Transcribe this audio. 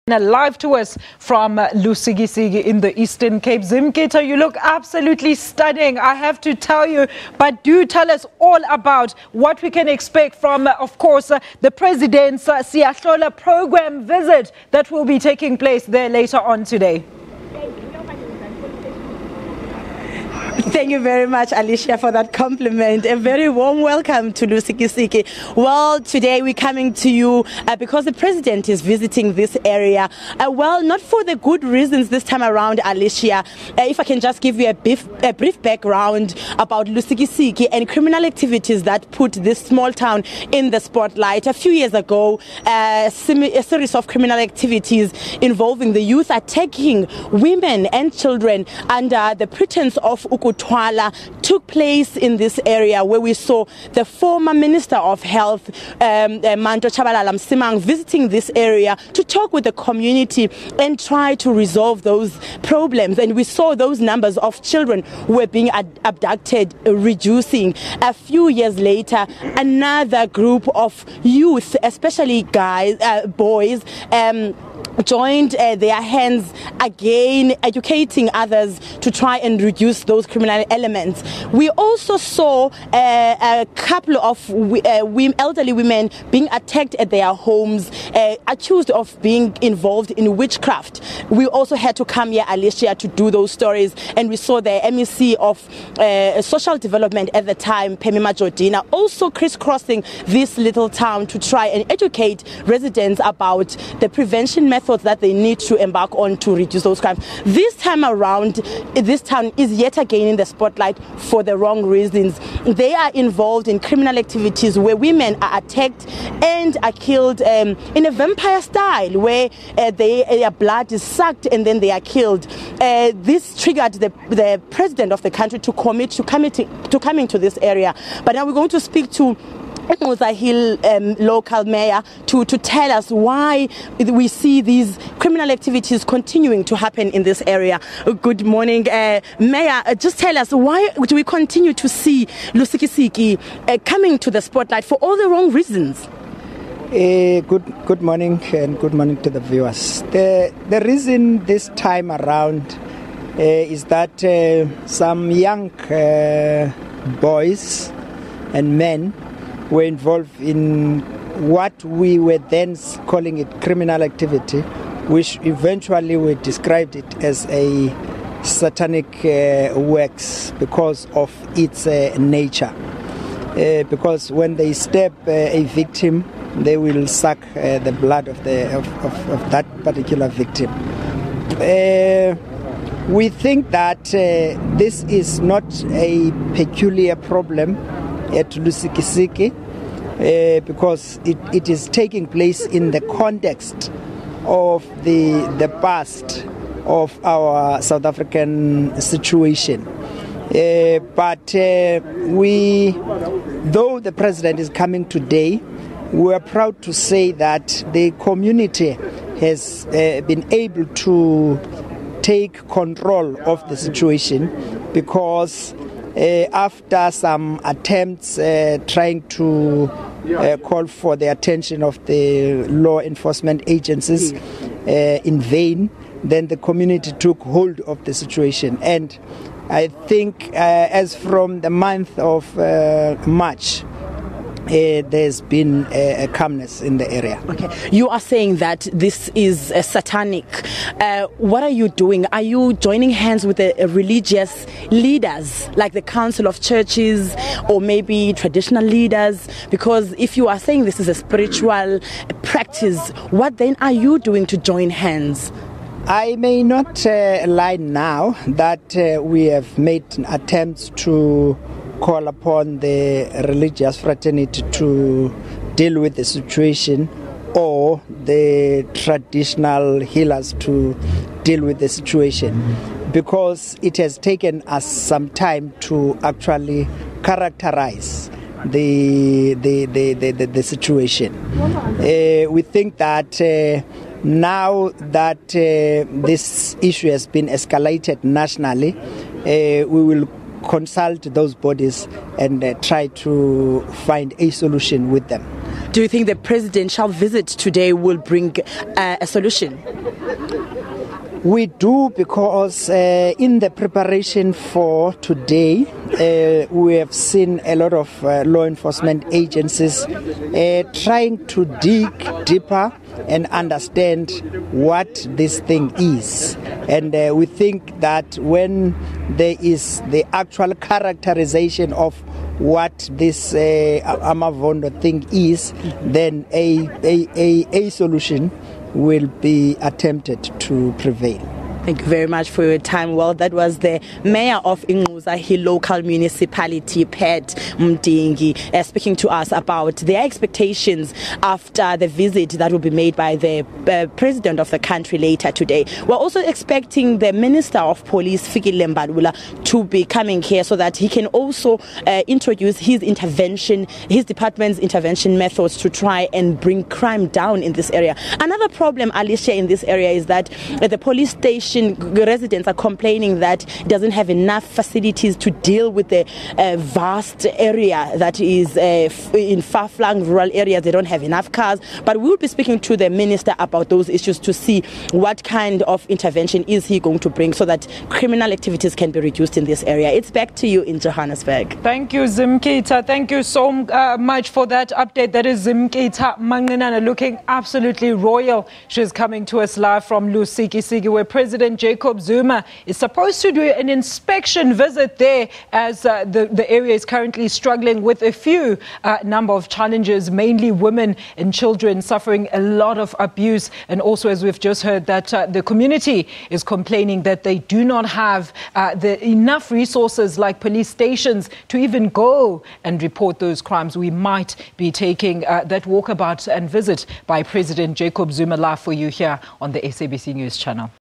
Live to us from Lusikisiki in the Eastern Cape. Zimkhita, you look absolutely stunning, I have to tell you. But do tell us all about what we can expect from, of course, the President's Siyahlola program visit that will be taking place there later on today. Thank you very much, Alicia, for that compliment. A very warm welcome to Lusikisiki. Well, today we're coming to you because the President is visiting this area. Well, not for the good reasons this time around, Alicia. If I can just give you a brief background about Lusikisiki and criminal activities that put this small town in the spotlight. A few years ago, a series of criminal activities involving the youth attacking women and children under the pretense of Ukutwala took place in this area, where we saw the former Minister of Health, Manto Chabalala visiting this area to talk with the community and try to resolve those problems. And we saw those numbers of children who were being abducted reducing. A few years later, another group of youth, especially boys, joined their hands again, educating others to try and reduce those criminal elements. We also saw a couple of elderly women being attacked at their homes, accused of being involved in witchcraft. We also had to come here, Alicia, to do those stories, and we saw the MEC of social development at the time, Pemima Jodina, also crisscrossing this little town to try and educate residents about the prevention methods that they need to embark on to reduce those crimes. This time around, this town is yet again in the spotlight for the wrong reasons. They are involved in criminal activities where women are attacked and are killed in a vampire style, where their blood is sucked and then they are killed. This triggered the president of the country to commit to coming to this area. But now we're going to speak to Hill local mayor to tell us why we see these criminal activities continuing to happen in this area. Good morning, Mayor. Just tell us, why do we continue to see Lusikisiki coming to the spotlight for all the wrong reasons? Good morning, and good morning to the viewers. The reason this time around is that some young boys and men were involved in what we were then calling it criminal activity, which eventually we described it as a satanic works because of its nature. Because when they stab a victim, they will suck the blood of that particular victim. We think that this is not a peculiar problem at Lusikisiki, because it is taking place in the context of the past of our South African situation. But though the president is coming today, we are proud to say that the community has been able to take control of the situation, because after some attempts trying to call for the attention of the law enforcement agencies in vain, then the community took hold of the situation. And I think as from the month of March, there's been a calmness in the area. Okay, you are saying that this is satanic. What are you doing? Are you joining hands with the religious leaders, like the Council of Churches, or maybe traditional leaders? Because if you are saying this is a spiritual practice, what then are you doing to join hands? I may not lie now that we have made attempts to call upon the religious fraternity to deal with the situation, or the traditional healers to deal with the situation, because it has taken us some time to actually characterize the situation. We think that now that this issue has been escalated nationally, we will consult those bodies and try to find a solution with them. Do you think the presidential visit today will bring a solution? We do, because in the preparation for today, we have seen a lot of law enforcement agencies trying to dig deeper and understand what this thing is. And we think that when there is the actual characterization of what this Amavondo thing is, then a solution will be attempted to prevail. Thank you very much for your time. Well, that was the mayor of Ingquza Hill local municipality, Pat Mdingi, speaking to us about their expectations after the visit that will be made by the president of the country later today. We're also expecting the Minister of Police, Fikile Mbalula, to be coming here so that he can also introduce his department's intervention methods to try and bring crime down in this area. Another problem, Alicia, in this area is that the police station residents are complaining that it doesn't have enough facilities to deal with the vast area that is in far-flung rural areas. They don't have enough cars. But we'll be speaking to the minister about those issues to see what kind of intervention is he going to bring so that criminal activities can be reduced in this area. It's back to you in Johannesburg. Thank you, Zimkhita. Thank you so much for that update. That is Zimkhita Manqinana, looking absolutely royal. She's coming to us live from Lusikisiki, where President Jacob Zuma is supposed to do an inspection visit there, as the area is currently struggling with a few number of challenges, mainly women and children suffering a lot of abuse. And also, as we've just heard, that the community is complaining that they do not have enough resources like police stations to even go and report those crimes. We might be taking that walkabout and visit by President Jacob Zuma live for you here on the SABC News channel.